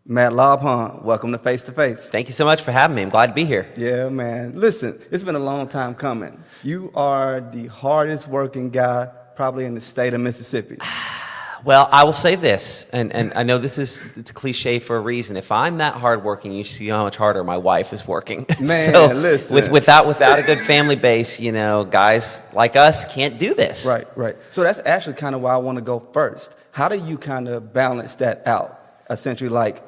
Matt Laubhan, welcome to Face2Face. Thank you so much for having me. I'm glad to be here. Yeah, man. Listen, it's been a long time coming. You are the hardest working guy probably in the state of Mississippi. Well, I will say this, and I know it's a cliche for a reason. If I'm that hardworking, you see how much harder my wife is working. Man, so listen. without a good family base, guys like us can't do this. Right. So that's actually kind of why I want to go first. How do you kind of balance that out? Essentially, like,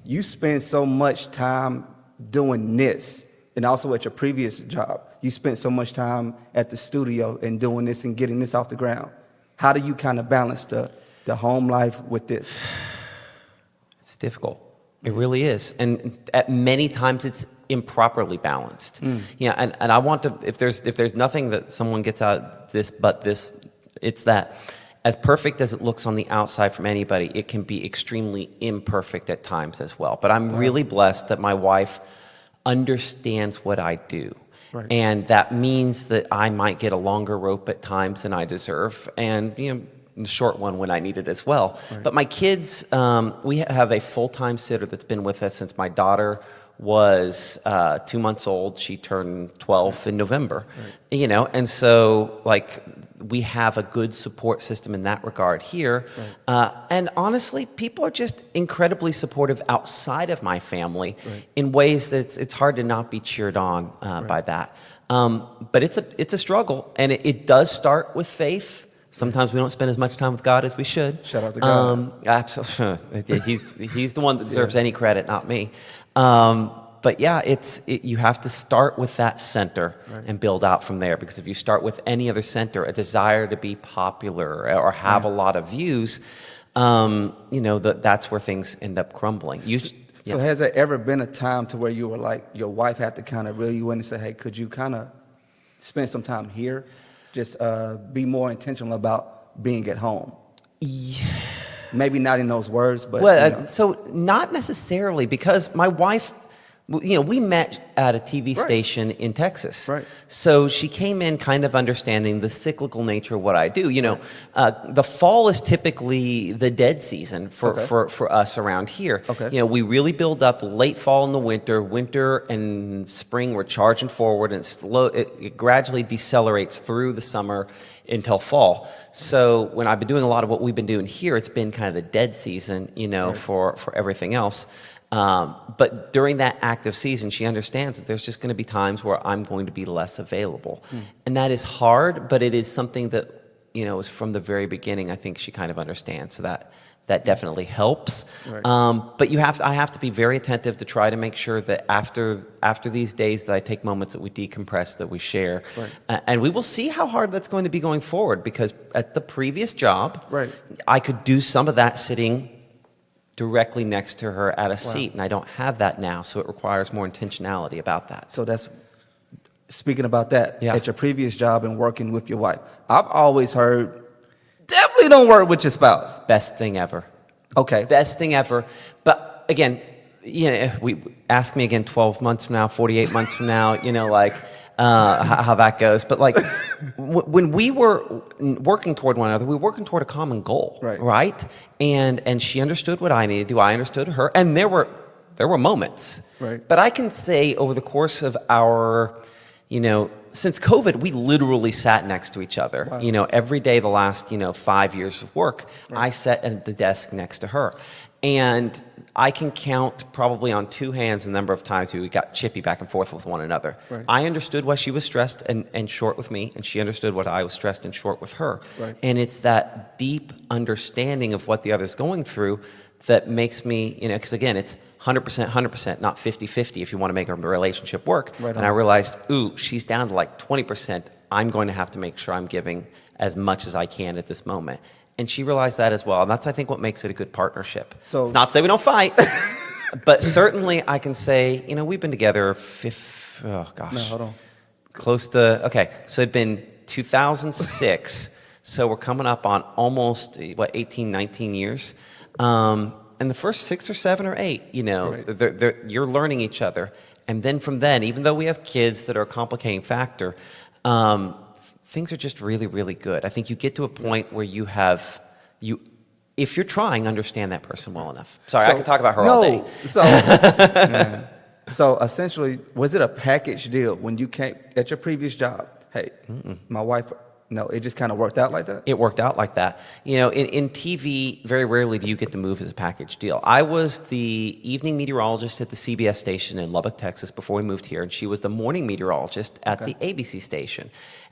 you spend so much time doing this, and also at your previous job, you spent so much time at the studio and doing this and getting this off the ground. How do you kind of balance the home life with this? It's difficult. It really is. And at many times it's improperly balanced. And I want to, if there's nothing that someone gets out of this but this, it's that as perfect as it looks on the outside from anybody, it can be extremely imperfect at times as well. But I'm really blessed that my wife understands what I do. Right. And that means that I might get a longer rope at times than I deserve, and the short one when I need it as well. Right. But my kids, we have a full-time sitter that's been with us since my daughter was 2 months old. She turned 12 in November. Right. And so we have a good support system in that regard here. Right. And honestly, people are just incredibly supportive outside of my family Right. in ways that it's hard to not be cheered on by that. But it's a struggle, and it does start with faith. Sometimes we don't spend as much time with God as we should. Shout out to God. Absolutely. He's the one that deserves any credit, not me. But yeah, you have to start with that center and build out from there. Because if you start with any other center, a desire to be popular or have a lot of views, that's where things end up crumbling. So has there ever been a time to where you were like, your wife had to kind of reel you in and say, hey, could you kind of spend some time here? Just be more intentional about being at home. Yeah. Maybe not in those words, but so not necessarily, because my wife, we met at a TV station in Texas. Right. So she came in kind of understanding the cyclical nature of what I do. The fall is typically the dead season for us around here. Okay. We really build up late fall in the winter. Winter and spring, we're charging forward, and it gradually decelerates through the summer until fall. So when I've been doing a lot of what we've been doing here, it's been kind of the dead season, for everything else. But during that active season, she understands that there's just going to be times where I'm going to be less available. And that is hard, but it is something that, is from the very beginning, I think she kind of understands. So that definitely helps. Right. But I have to be very attentive to try to make sure that after these days that I take moments that we decompress, that we share. Right. And we will see how hard that's going to be going forward, because at the previous job, Right. I could do some of that sitting directly next to her at a seat, and I don't have that now, so it requires more intentionality about that. So that's, speaking about that, Yeah. at your previous job and working with your wife, I've always heard, definitely don't work with your spouse. Best thing ever. Okay. Best thing ever. But again, we ask me again 12 months from now, 48 months from now, how that goes. But when we were working toward one another, we were working toward a common goal, right? And she understood what I needed to do. I understood her, and there were moments. Right. But I can say over the course of our, since COVID, we literally sat next to each other. Wow. Every day the last 5 years of work, I sat at the desk next to her, and I can count probably on two hands the number of times we got chippy back and forth with one another. Right. I understood why she was stressed and short with me, and she understood what I was stressed and short with her. Right. And it's that deep understanding of what the other's going through that makes me, because again, it's 100%, not 50-50 if you want to make a relationship work. Right on. And I realized, she's down to 20%. I'm going to have to make sure I'm giving as much as I can at this moment. And she realized that as well. And that's, I think, what makes it a good partnership. So, it's not to say we don't fight, but certainly I can say, we've been together close to, so it'd been 2006. So we're coming up on almost, 18, 19 years. And the first 6 or 7 or 8, you're learning each other. And then from then, even though we have kids that are a complicating factor, things are just really, really good. I think you get to a point where you if you're trying, understand that person well enough. Sorry, So- I could talk about her no, all day. So, man. So essentially, was it a package deal when you came at your previous job? Hey, my wife. No, it just kind of worked out like that. It worked out like that. You know, in TV, very rarely do you get the move as a package deal. I was the evening meteorologist at the CBS station in Lubbock, Texas, before we moved here, and she was the morning meteorologist at the ABC station.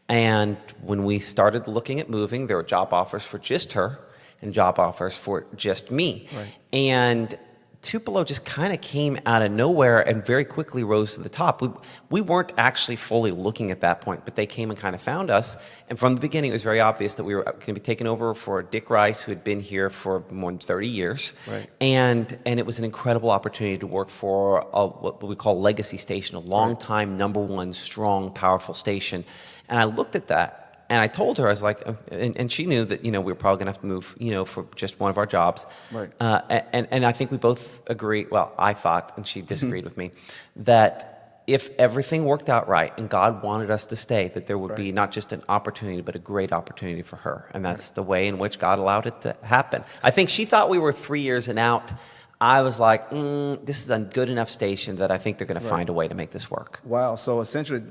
And when we started looking at moving, there were job offers for just her and job offers for just me. Right. And Tupelo just kind of came out of nowhere and very quickly rose to the top. We weren't actually fully looking at that point, but they came and kind of found us. And from the beginning, it was very obvious that we were going to be taken over for Dick Rice, who had been here for more than 30 years. Right. And it was an incredible opportunity to work for what we call legacy station, a long-time, #1, strong, powerful station. And I looked at that. And I told her, I was like, and she knew that, we were probably going to have to move, for just one of our jobs. Right. And I think we both agree, well, I thought, and she disagreed with me, that if everything worked out right and God wanted us to stay, that there would be not just an opportunity, but a great opportunity for her. And that's the way in which God allowed it to happen. I think she thought we were 3 years and out. I was like, this is a good enough station that I think they're going to find a way to make this work. Wow. So essentially,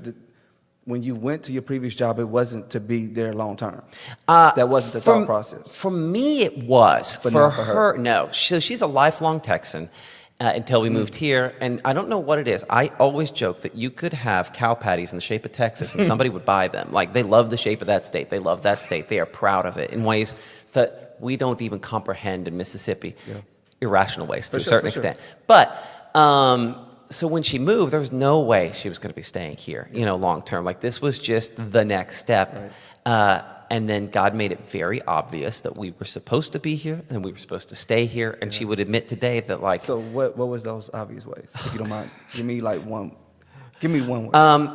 when you went to your previous job, it wasn't to be there long term. That wasn't the thought process. For me, it was. But for not for her. No. So she's a lifelong Texan until we moved here. And I don't know what it is. I always joke that you could have cow patties in the shape of Texas and somebody would buy them. Like, they love the shape of that state. They love that state. They are proud of it in ways that we don't even comprehend in Mississippi. Yeah. Irrational ways to a certain extent. But so when she moved, there was no way she was going to be staying here, long term. Like, this was just the next step. Right. And then God made it very obvious that we were supposed to be here and we were supposed to stay here. And she would admit today that, like. So what was those obvious ways? If you don't mind, give me one. Give me one way.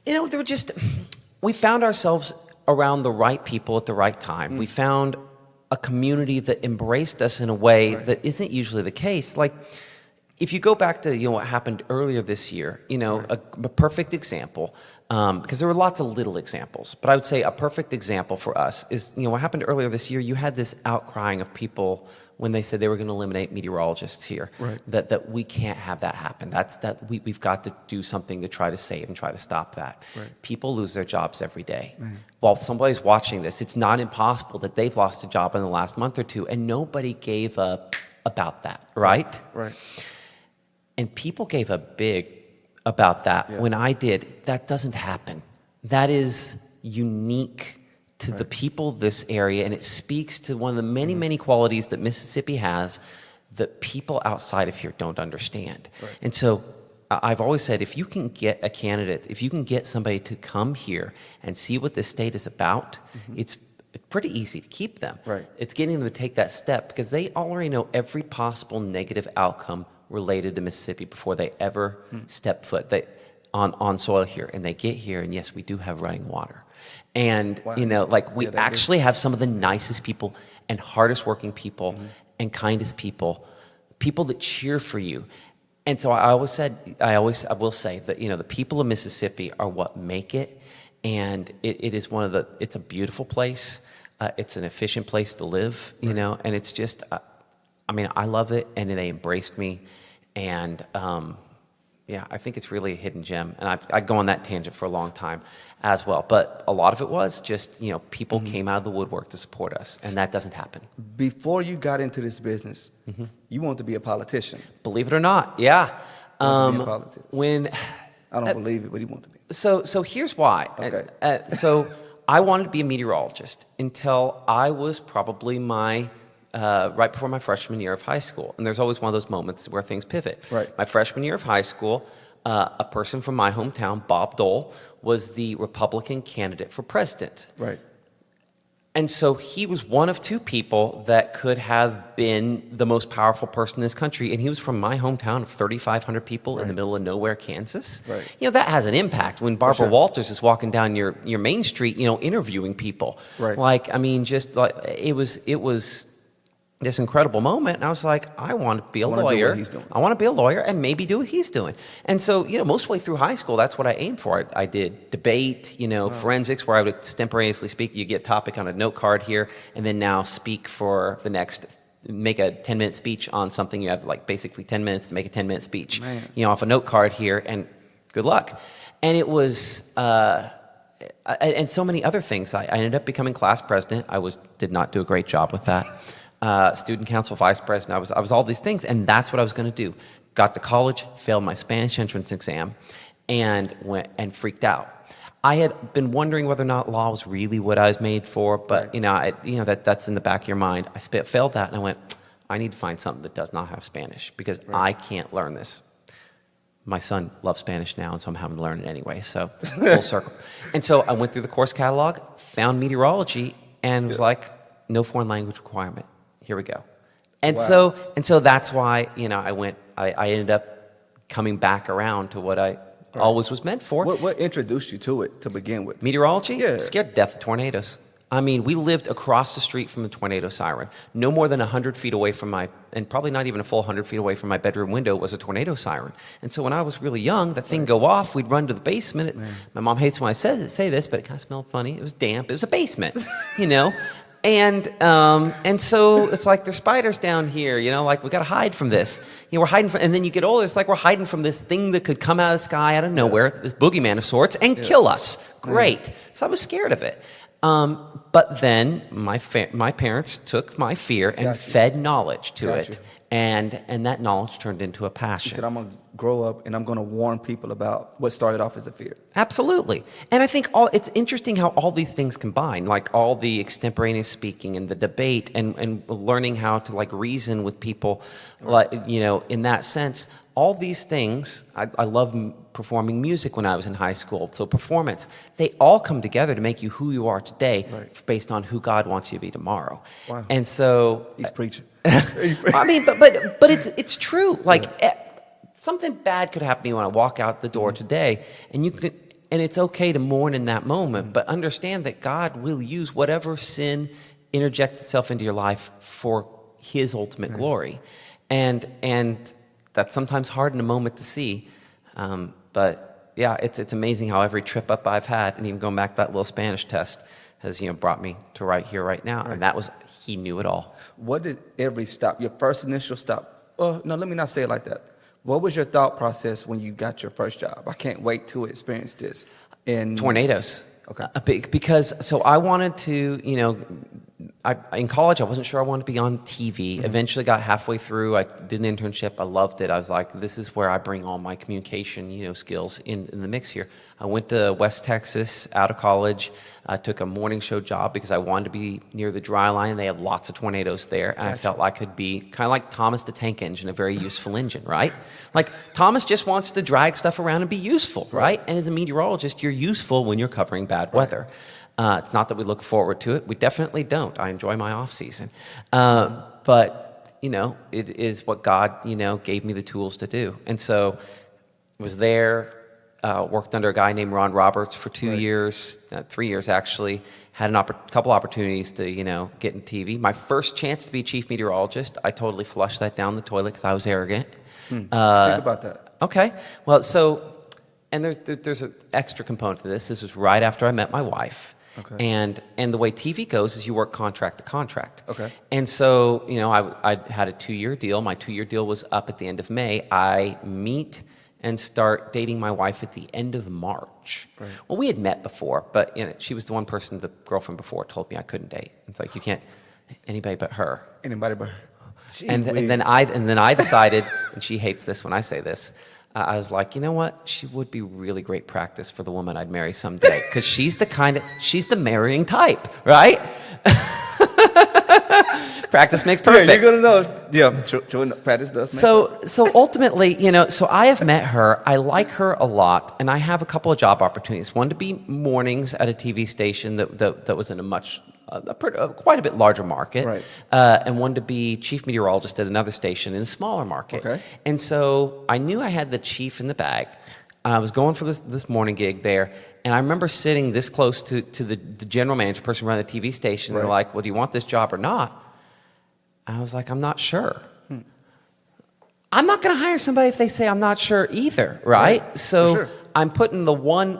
They were just, we found ourselves around the right people at the right time. We found a community that embraced us in a way that isn't usually the case. Like, if you go back to what happened earlier this year, a perfect example, because there were lots of little examples, but I would say a perfect example for us is what happened earlier this year. You had this outcrying of people when they said they were going to eliminate meteorologists here. Right. That we can't have that happen. We've got to do something to try to save and try to stop that. Right. People lose their jobs every day. Man. While somebody's watching this, it's not impossible that they've lost a job in the last month or two, and nobody gave up about that. Right. Right. And people gave up big about that. Yeah. When I did, that doesn't happen. That is unique to the people of this area, and it speaks to one of the many, many qualities that Mississippi has that people outside of here don't understand. Right. And so I've always said, if you can get a candidate, if you can get somebody to come here and see what this state is about, it's pretty easy to keep them. Right. It's getting them to take that step because they already know every possible negative outcome related to Mississippi before they ever step foot on soil here. And they get here, and yes, we do have running water. And, we actually have some of the nicest people and hardest working people and kindest people that cheer for you. And so I will say that, the people of Mississippi are what make it. And it is it's a beautiful place. It's an efficient place to live, and it's just, I love it, and they embraced me, and I think it's really a hidden gem, and I go on that tangent for a long time as well, but a lot of it was just, people came out of the woodwork to support us, and that doesn't happen. Before you got into this business, you wanted to be a politician. Believe it or not, yeah. You wanted to be in politics. I don't believe it, but you want to be. So here's why. Okay. So I wanted to be a meteorologist until I was probably right before my freshman year of high school. And there's always one of those moments where things pivot. Right. My freshman year of high school, a person from my hometown, Bob Dole, was the Republican candidate for president. Right. And so he was one of two people that could have been the most powerful person in this country. And he was from my hometown of 3,500 people in the middle of nowhere, Kansas. Right. That has an impact when Barbara Walters is walking down your main street, interviewing people. Right. It was this incredible moment, and I was like, I want to be a wanna do lawyer. what he's doing. I want to be a lawyer and maybe do what he's doing. And so, most way through high school, that's what I aimed for. I did debate, forensics, where I would extemporaneously speak. You get a topic on a note card here, and then now speak for the next, make a 10-minute speech on something. You have like basically 10 minutes to make a 10-minute speech, off a note card here, and good luck. And it was, and so many other things. I ended up becoming class president. Did not do a great job with that. Student council vice president. I was all these things, and that's what I was going to do. Got to college, failed my Spanish entrance exam, and went and freaked out. I had been wondering whether or not law was really what I was made for, but that's in the back of your mind. I failed that, and I went, I need to find something that does not have Spanish because I can't learn this. My son loves Spanish now, and so I'm having to learn it anyway. So full circle. And so I went through the course catalog, found meteorology, and was like, no foreign language requirement. Here we go. And so that's why, I ended up coming back around to what I always was meant for. What introduced you to it to begin with? Meteorology? Yeah. Scared to death of tornadoes. I mean, we lived across the street from the tornado siren. No more than 100 feet away from and probably not even a full 100 feet away from my bedroom window was a tornado siren. And so when I was really young, that thing go off, we'd run to the basement. My mom hates when I say this, but it kind of smelled funny. It was damp. It was a basement, And so it's like there's spiders down here, like we got to hide from this. We're hiding from, and then you get older, it's like we're hiding from this thing that could come out of the sky out of nowhere, this boogeyman of sorts, and kill us. Great. So I was scared of it. But then my parents took my fear and fed knowledge to it. And that knowledge turned into a passion. You said, I'm going to grow up and I'm going to warn people about what started off as a fear. Absolutely. And I think it's interesting how all these things combine, like all the extemporaneous speaking and the debate and learning how to like reason with people, like, in that sense. All these things, I love performing music when I was in high school, so performance, they all come together to make you who you are today based on who God wants you to be tomorrow. Wow. And so... He's preaching. I mean, but it's true. Like, something bad could happen to me when I walk out the door today, and it's okay to mourn in that moment, but understand that God will use whatever sin interjects itself into your life for His ultimate glory. And that's sometimes hard in a moment to see. But yeah, it's amazing how every trip up I've had, and even going back to that little Spanish test, has brought me to right here, right now. And that was, He knew it all. What did every stop, your first initial stop, no, let me not say it like that. What was your thought process when you got your first job? I can't wait to experience this. Tornadoes. Okay. Because I wanted to, in college, I wasn't sure I wanted to be on TV. Mm-hmm. Eventually got halfway through. I did an internship. I loved it. I was like, this is where I bring all my communication, skills in the mix here. I went to West Texas out of college. I took a morning show job because I wanted to be near the dry line. They have lots of tornadoes there. And I felt like I could be kind of like Thomas the Tank Engine, a very useful engine, right? Like Thomas just wants to drag stuff around and be useful, right? And as a meteorologist, you're useful when you're covering bad weather. It's not that we look forward to it. We definitely don't. I enjoy my off season. But, it is what God, gave me the tools to do. And so I was there, worked under a guy named Ron Roberts for 2 years, 3 years actually. Had a couple opportunities to, get in TV. My first chance to be chief meteorologist, I totally flushed that down the toilet because I was arrogant. Speak about that. Okay. Well, and there's an extra component to this. This was right after I met my wife. Okay. And the way TV goes is you work contract to contract. Okay. And so, I had a 2-year deal. My 2-year deal was up at the end of May. I meet and start dating my wife at the end of March. Right. Well, we had met before, but she was the one person, the girlfriend before, told me I couldn't date. It's like, you can't, anybody but her. Anybody but her. And then I decided, and she hates this when I say this, I was like, you know what? She would be really great practice for the woman I'd marry someday. Because she's the marrying type, right? Practice makes perfect. Yeah, you're going to know. Yeah, true, practice does make perfect. So ultimately, so I have met her. I like her a lot. And I have a couple of job opportunities. One to be mornings at a TV station that was in a much... quite a bit larger market, right. And one to be chief meteorologist at another station in a smaller market. Okay. And so I knew I had the chief in the bag. I was going for this morning gig there, and I remember sitting this close to the general manager, person running the TV station, and they're like, well, do you want this job or not? I was like, I'm not sure. I'm not going to hire somebody if they say I'm not sure either, right? Right. So For sure. I'm putting the one,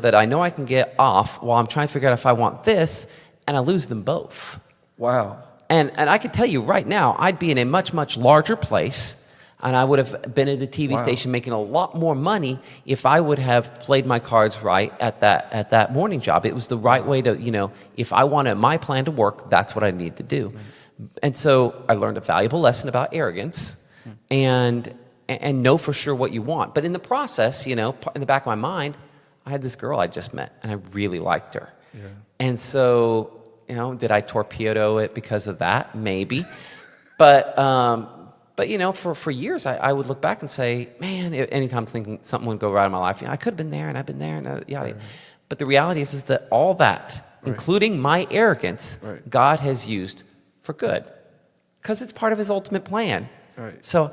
that I know I can get off while I'm trying to figure out if I want this, and I lose them both. Wow. And I can tell you right now, I'd be in a much, much larger place, and I would have been at a TV Wow. station making a lot more money if I would have played my cards right at that morning job. It was the right way to, if I wanted my plan to work, that's what I need to do. And so I learned a valuable lesson about arrogance and know for sure what you want. But in the process, in the back of my mind, I had this girl I just met, and I really liked her. Yeah. And so, did I torpedo it because of that? Maybe. But for years, I would look back and say, man, anytime thinking something would go right in my life, I could have been there, and I've been there, and yada. Right. But the reality is that all that, right, including my arrogance, right, God has used for good, because it's part of His ultimate plan. Right. So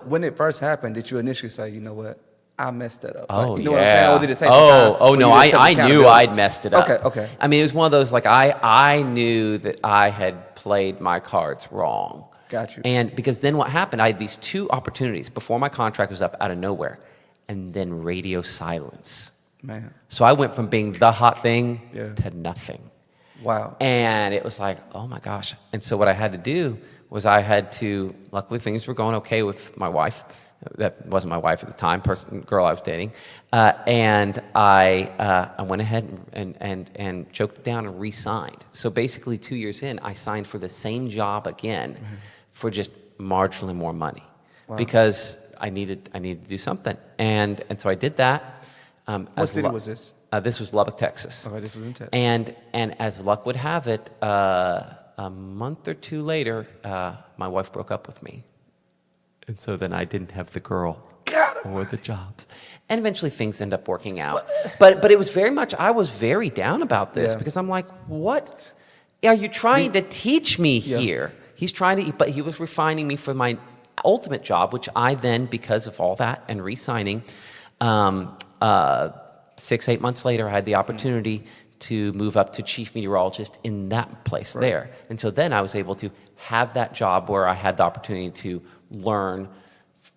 when it first happened, did you initially say, you know what, I messed that up? Oh, you know yeah. what I'm saying? Or did it take some time? No, I knew I'd messed it up. Okay. I mean, it was one of those, I knew that I had played my cards wrong. Got you. And because then what happened, I had these two opportunities before my contract was up out of nowhere, and then radio silence. Man. So I went from being the hot thing Yeah. to nothing. Wow. And it was like, oh my gosh. And so what I had to do was luckily things were going okay with my wife. That wasn't my wife at the time, girl I was dating. And I went ahead and choked it down and re-signed. So basically 2 years in, I signed for the same job again for just marginally more money. Wow. Because I needed to do something. And so I did that. What city was this? This was Lubbock, Texas. Okay, this was in Texas. And as luck would have it, a month or two later, my wife broke up with me. And so then I didn't have the girl or the jobs. And eventually things end up working out. But it was I was very down about this because I'm like, what are you trying to teach me here? He's but he was refining me for my ultimate job, which I then, because of all that and re-signing, 6-8 months later, I had the opportunity to move up to chief meteorologist in that place there. And so then I was able to have that job where I had the opportunity to learn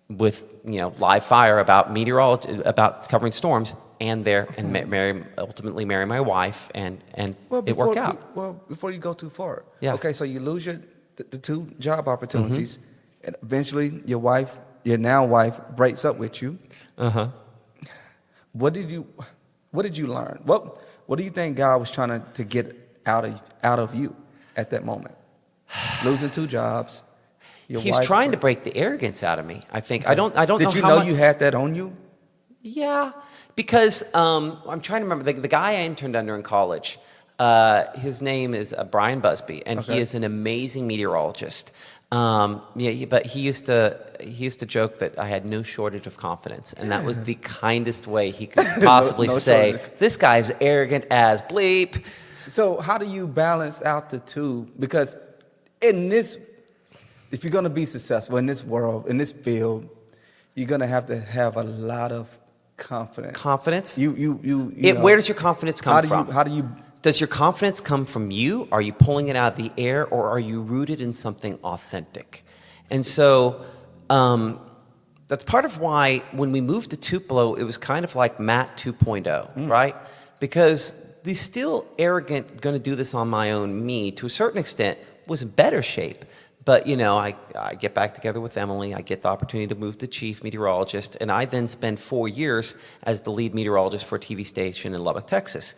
with live fire about meteorology, about covering storms, and ultimately marry my wife, and it worked out. Well, before you go too far, Yeah. Okay, so you lose the two job opportunities, and eventually your now wife, breaks up with you. What did you learn? What do you think God was trying to get out of you at that moment? Losing two jobs. He's trying to break the arrogance out of me, I think. Okay. I don't know. Did you know you had that on you? Yeah, because I'm trying to remember the guy I interned under in college. His name is Brian Busby, and he is an amazing meteorologist. But he used to joke that I had no shortage of confidence, and that was the kindest way he could possibly say, shortage. This guy's arrogant as bleep. So how do you balance out the two? Because if you're going to be successful in this world, in this field, you're going to have a lot of confidence. Confidence? Where does your confidence come from? Does your confidence come from you? Are you pulling it out of the air, or are you rooted in something authentic? And so that's part of why when we moved to Tupelo, it was kind of like Matt 2.0, right? Because the still arrogant, going to do this on my own me, to a certain extent, was in better shape. But, I get back together with Emily. I get the opportunity to move to chief meteorologist. And I then spend 4 years as the lead meteorologist for a TV station in Lubbock, Texas.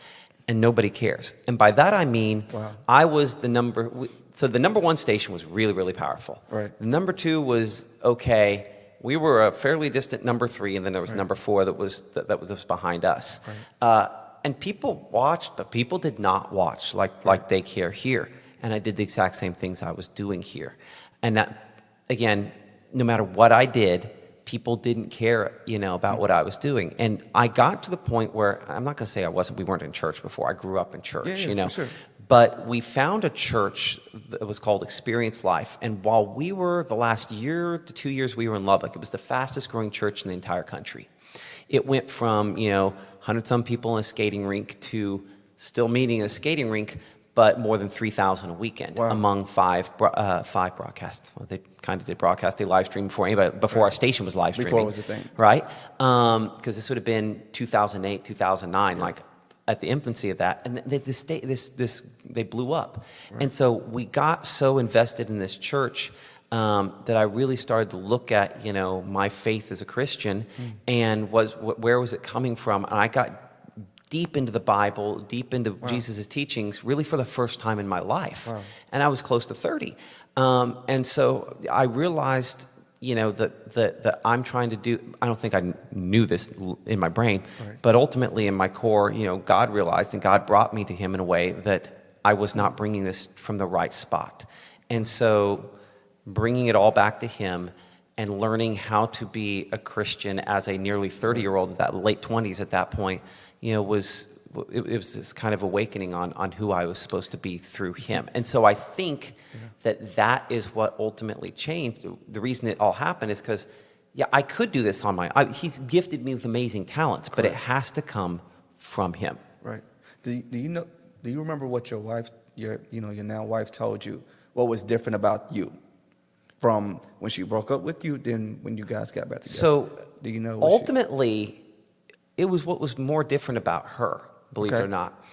And nobody cares. And by that I mean, I was the number one station was really, really powerful. Right. The number two was okay. We were a fairly distant number three, and then there was number four that was behind us. Right. And people watched, but people did not watch like they care here. And I did the exact same things I was doing here. And that, again, no matter what I did, people didn't care, about what I was doing. And I got to the point where, I'm not going to say we weren't in church before. I grew up in church, for sure. But we found a church that was called Experience Life. And while we were, the last year to 2 years we were in Lubbock, it was the fastest growing church in the entire country. It went from, 100-some people in a skating rink to still meeting in a skating rink, but more than 3,000 a weekend. Wow. Among five broadcasts. Well, they kind of did broadcast a live stream before our station was live streaming. Before it was a thing. Right? Because this would have been 2008, 2009, like at the infancy of that. And they blew up. Right. And so we got so invested in this church that I really started to look at, my faith as a Christian and where was it coming from? And I got deep into the Bible, deep into Jesus' teachings, really for the first time in my life. Wow. And I was close to 30. And so I realized, that I'm trying to do, I don't think I knew this in my brain, but ultimately in my core, God realized and God brought me to him in a way that I was not bringing this from the right spot. And so bringing it all back to him and learning how to be a Christian as a nearly 30-year-old, that late 20s at that point, it was this kind of awakening on who I was supposed to be through him. And so I think that is what ultimately changed. The reason it all happened is because, I could do this on my own. He's gifted me with amazing talents, but it has to come from him. Right. Do you remember what your wife, your now wife told you? What was different about you from when she broke up with you than when you guys got back together? So do you know? Ultimately, it was what was more different about her, believe it or not.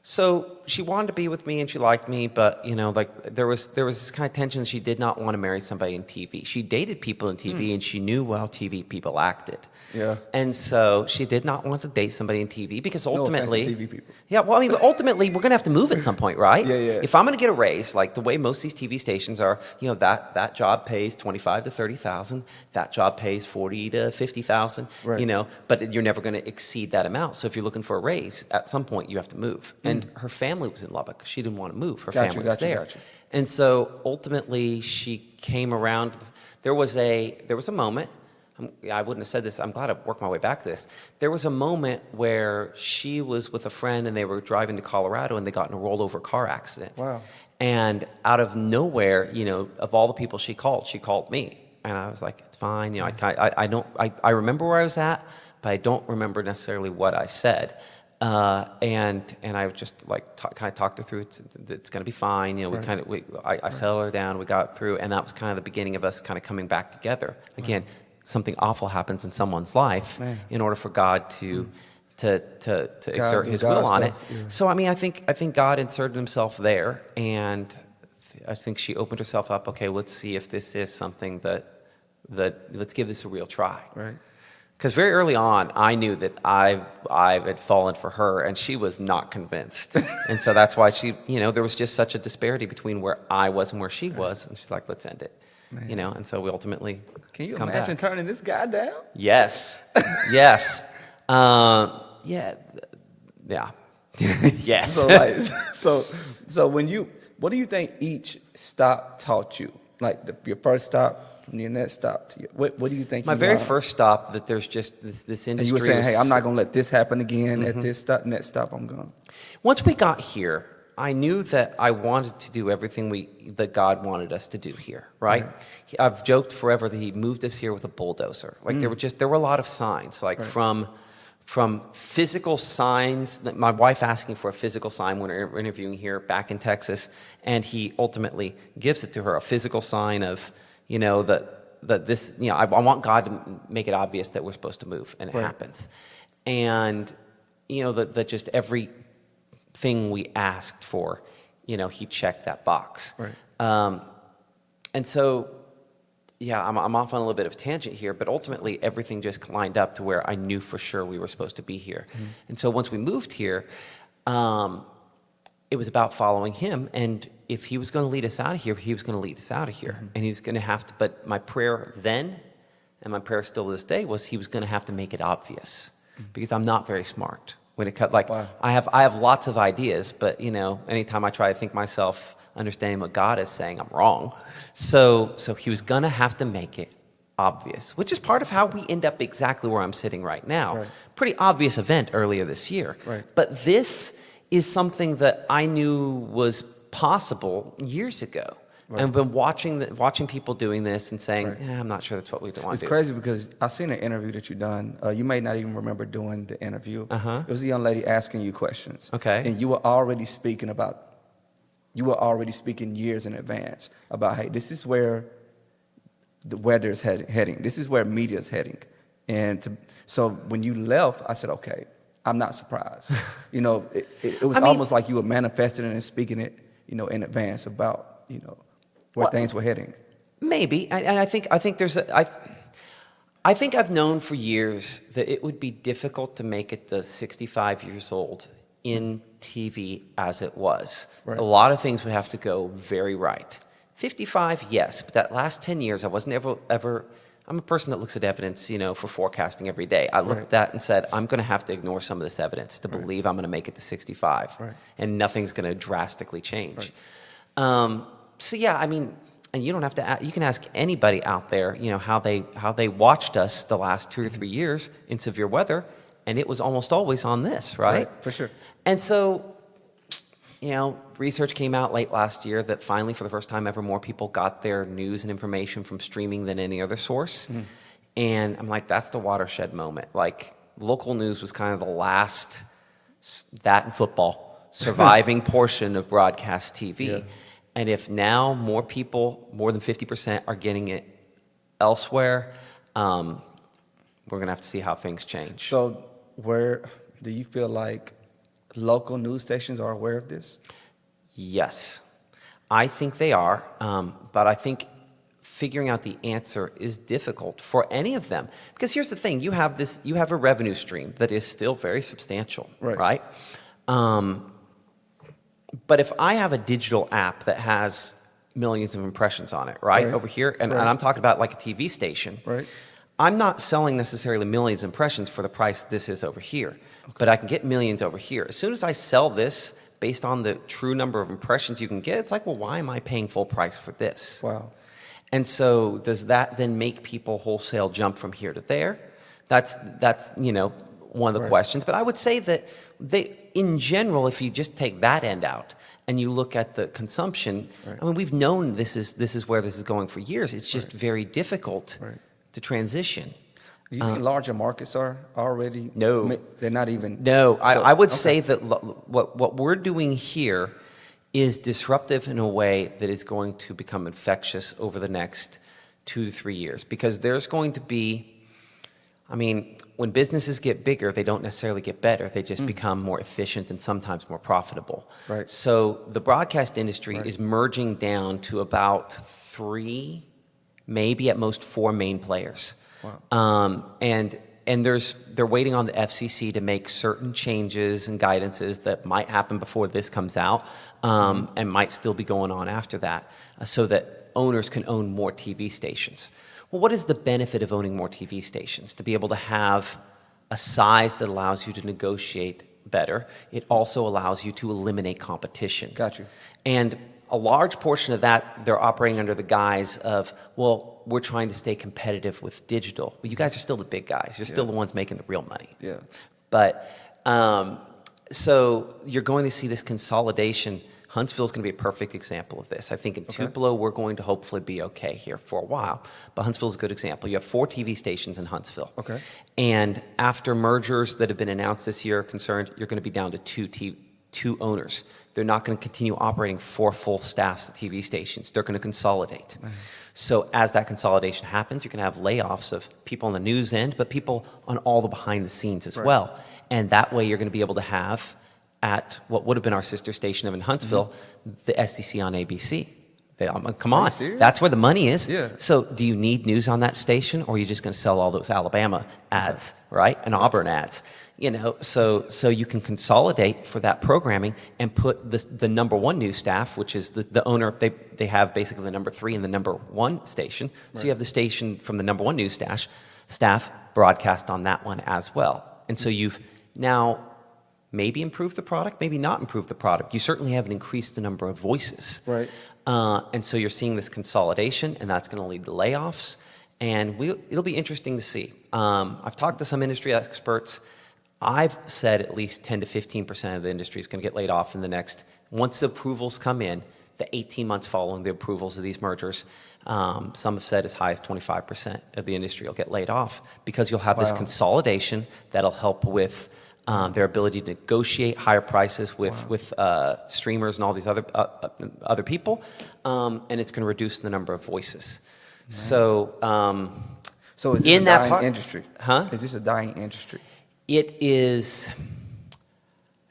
So she wanted to be with me and she liked me, but there was this kind of tension. She did not want to marry somebody in TV. She dated people in TV and she knew how TV people acted. Yeah. And so she did not want to date somebody in TV because ultimately, no offense to TV people. Yeah, well, but ultimately we're gonna have to move at some point, right? Yeah. If I'm gonna get a raise, like the way most of these TV stations are, that job pays $25,000 to $30,000, that job pays $40,000 to $50,000, right. But you're never gonna exceed that amount. So if you're looking for a raise, at some point you have to move. And her family was in Lubbock. She didn't want to move. Her family was there. And so ultimately she came around. There was a moment. I wouldn't have said this. I'm glad I worked my way back to this. There was a moment where she was with a friend and they were driving to Colorado and they got in a rollover car accident. Wow. And out of nowhere, of all the people she called me. And I was like, it's fine. I remember where I was at, but I don't remember necessarily what I said. And I just kind of talked her through. It's going to be fine. I settled her down. We got through, and that was kind of the beginning of us kind of coming back together. Again, something awful happens in someone's life in order for God to exert His will on it. Yeah. So I think God inserted Himself there, and I think she opened herself up. Okay, let's see if this is something that let's give this a real try. Right. Because very early on, I knew that I had fallen for her, and she was not convinced. And so that's why there was just such a disparity between where I was and where she was. And she's like, let's end it. Man. And so we ultimately Can you imagine turning this guy down? Yes. Yes. Yeah. Yes. So what do you think each stop taught you? Like your first stop, from your next stop to what do you think? My very first stop, that there's just this industry. And you were saying, hey, I'm not going to let this happen again. At this next stop, I'm going. Once we got here, I knew that I wanted to do everything that God wanted us to do here, right? I've joked forever that He moved us here with a bulldozer. Like there were a lot of signs, like from physical signs. My wife asking for a physical sign when we were interviewing here back in Texas, and He ultimately gives it to her, a physical sign of that this, I want God to make it obvious that we're supposed to move, and it happens. And that just everything we asked for, He checked that box. Right. And so, I'm off on a little bit of a tangent here, but ultimately everything just lined up to where I knew for sure we were supposed to be here. And so once we moved here, it was about following Him, and if He was going to lead us out of here, He was going to lead us out of here. And He was going to have to, but my prayer then, and my prayer still to this day, was He was going to have to make it obvious, because I'm not very smart. When it cut, I have lots of ideas, but anytime I try to think myself understanding what God is saying, I'm wrong. So He was going to have to make it obvious, which is part of how we end up exactly where I'm sitting right now. Right. Pretty obvious event earlier this year. Right. But this is something that I knew was possible years ago. Right. And I've been watching people doing this and saying, I'm not sure that's what we want to do. It's crazy because I seen an interview that you done. You may not even remember doing the interview. It was a young lady asking you questions. Okay. And you were already speaking about you were already speaking years in advance about, hey, this is where the weather is heading. This is where media is heading. So when you left, I said, okay, I'm not surprised. It was almost like you were manifesting it and speaking it, in advance about, where things were heading. Maybe, and I think I think I've known for years that it would be difficult to make it to 65 years old in TV as it was. Right. A lot of things would have to go very right. 55, yes, but that last 10 years, I wasn't ever. I'm a person that looks at evidence, for forecasting every day. I looked at that and said, I'm going to have to ignore some of this evidence to believe I'm going to make it to 65, and nothing's going to drastically change. So yeah, I mean, and you don't have to. You can ask anybody out there, how they watched us the last 2 or 3 years in severe weather, and it was almost always on this, right? For sure. And so, research came out late last year that finally, for the first time ever, more people got their news and information from streaming than any other source. And I'm like, that's the watershed moment. Like, local news was kind of the last, that and football, surviving portion of broadcast TV. Yeah. And if now more people, more than 50%, are getting it elsewhere, we're going to have to see how things change. So where do you feel like local news stations are aware of this? Yes, I think they are, but I think figuring out the answer is difficult for any of them. Because here's the thing, you have a revenue stream that is still very substantial, right? But if I have a digital app that has millions of impressions on it, right, over here, and I'm talking about like a TV station, I'm not selling necessarily millions of impressions for the price this is over here, but I can get millions over here. As soon as I sell this based on the true number of impressions you can get, it's like, well, why am I paying full price for this? Wow. And so does that then make people wholesale jump from here to there? That's one of the questions. But I would say that in general, if you just take that end out and you look at the consumption, I mean, we've known this is where this is going for years. It's just very difficult to transition. Do you think larger markets are already? No. They're not even? No. I would say that what we're doing here is disruptive in a way that is going to become infectious over the next 2 to 3 years. Because there's going to be, I mean, when businesses get bigger, they don't necessarily get better. They just become more efficient and sometimes more profitable. Right. So the broadcast industry is merging down to about 3, maybe at most 4 main players. Wow. And they're waiting on the FCC to make certain changes and guidances that might happen before this comes out, and might still be going on after that, so that owners can own more TV stations. Well, what is the benefit of owning more TV stations? To be able to have a size that allows you to negotiate better. It also allows you to eliminate competition. Got you. And a large portion of that, they're operating under the guise of, well, we're trying to stay competitive with digital. Well, you guys are still the big guys. You're still the ones making the real money. Yeah. But so you're going to see this consolidation. Huntsville is going to be a perfect example of this. I think in Tupelo, we're going to hopefully be okay here for a while. But Huntsville is a good example. You have 4 TV stations in Huntsville. Okay. And after mergers that have been announced this year are concerned, you're going to be down to 2 owners. They're not going to continue operating 4 full staffs at TV stations. They're going to consolidate. So as that consolidation happens, you're going to have layoffs of people on the news end, but people on all the behind the scenes as well. And that way you're going to be able to have, at what would have been our sister station in Huntsville, the SEC on ABC. Come on, that's where the money is. Yeah. So do you need news on that station, or are you just going to sell all those Alabama ads, right, and Auburn ads? So you can consolidate for that programming and put the number 1 news staff, which is the owner. They have basically the number 3 and the number 1 station. So you have the station from the number 1 news staff broadcast on that one as well. And so you've now maybe improved the product, maybe not improved the product. You certainly haven't increased the number of voices. Right. And so you're seeing this consolidation, and that's going to lead to layoffs. And it'll be interesting to see. I've talked to some industry experts. I've said at least 10 to 15% of the industry is going to get laid off in the next, once the approvals come in, the 18 months following the approvals of these mergers. Some have said as high as 25% of the industry will get laid off, because you'll have this consolidation that'll help with their ability to negotiate higher prices with streamers and all these other people, and it's going to reduce the number of voices. So, So is this in a that dying part, industry? huh? Is this a dying industry? It is.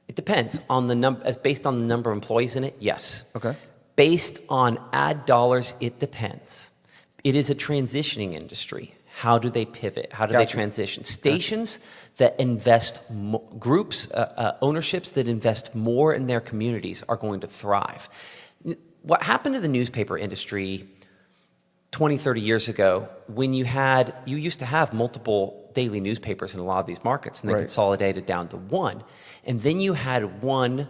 It depends on the number, as based on the number of employees in it. Yes. Okay. Based on ad dollars, it depends. It is a transitioning industry. How do they pivot? How do they Gotcha. transition? Stations that invest, groups, ownerships that invest more in their communities are going to thrive. What happened to the newspaper industry 20, 30 years ago, when you used to have multiple daily newspapers in a lot of these markets, and they Right. consolidated down to one. And then you had one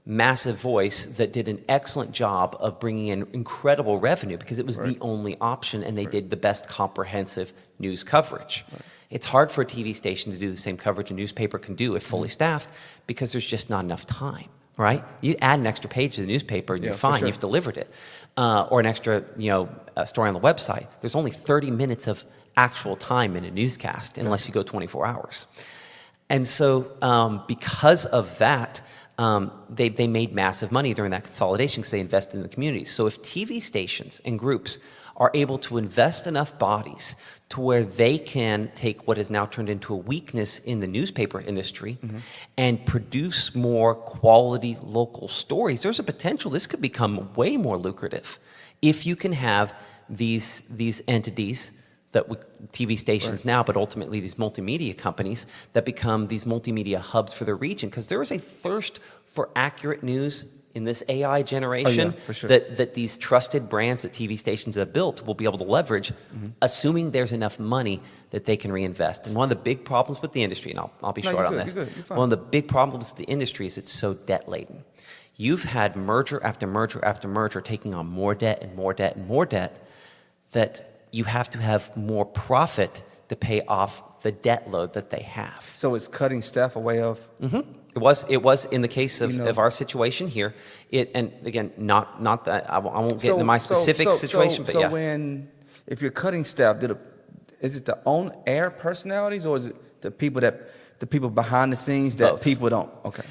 massive voice that did an excellent job of bringing in incredible revenue because it was the only option, and they did the best comprehensive news coverage. It's hard for a TV station to do the same coverage a newspaper can do if fully staffed because there's just not enough time, right? You add an extra page to the newspaper and Yeah, you're for fine, sure. you've delivered it. Or an extra, story on the website. There's only 30 minutes of actual time in a newscast unless you go 24 hours. And so because of that, they made massive money during that consolidation because they invested in the communities. So if TV stations and groups are able to invest enough bodies to where they can take what has now turned into a weakness in the newspaper industry and produce more quality local stories, there's a potential this could become way more lucrative if you can have these entities TV stations now, but ultimately these multimedia companies that become these multimedia hubs for the region. Because there is a thirst for accurate news in this AI generation for sure. that these trusted brands that TV stations have built will be able to leverage, assuming there's enough money that they can reinvest. And one of the big problems with the industry, and I'll be No, short you're on good, this, you're good, you're fine. one of the big problems with the industry is it's so debt-laden. You've had merger after merger after merger taking on more debt and more debt and more debt that you have to have more profit to pay off the debt load that they have. So is cutting staff a way of? It was in the case of, You know- of our situation here. And again, not that I won't get into my specific situation, but so yeah. If you're cutting staff, is it the on-air personalities or is it the people behind the scenes that Both. people don't? Okay.